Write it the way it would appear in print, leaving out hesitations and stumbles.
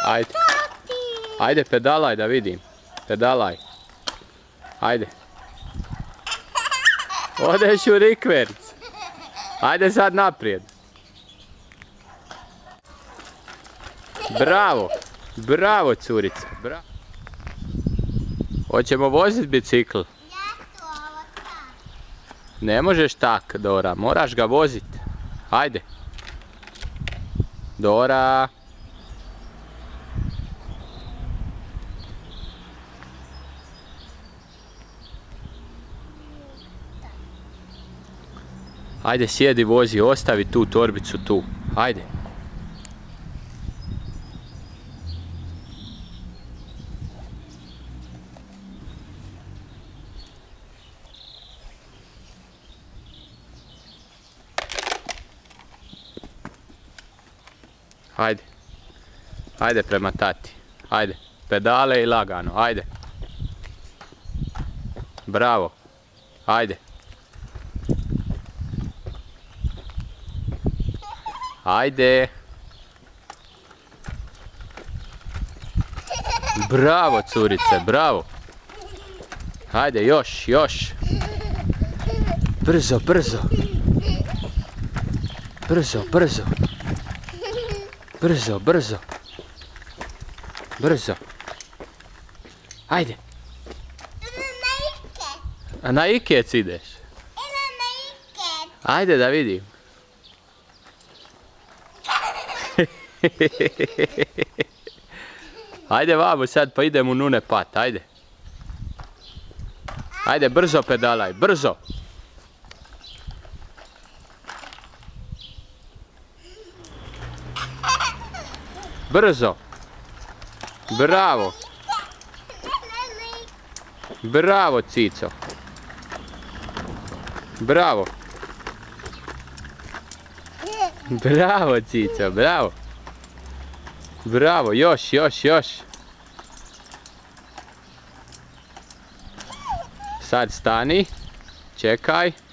Ajde. Ajde, pedalaj da vidim. Pedalaj. Ajde. Odeš u rikverc. Ajde sad naprijed. Bravo. Bravo, curica. Bravo. Hoćemo voziti bicikl? Ne možeš tak, Dora. Moraš ga voziti. Ajde. Dora. Ajde, sjedi, vozi, ostavi tu torbicu tu. Ajde. Ajde. Ajde prema tati. Ajde. Pedale i lagano. Ajde. Bravo. Ajde. Ajde. Bravo, curice, bravo. Ajde, još, još. Brzo, brzo. Brzo, brzo. Brzo, brzo. Brzo. Ajde. A na Ikec ideš? Ajde da vidim. Ajde vamo sad pa idem u Nune Pat, ajde. Ajde, brzo pedalaj, brzo. Brzo. Bravo. Bravo, Cico. Bravo. Bravo, Cico, bravo. Bravo, još, još, još. Sad stani. Čekaj.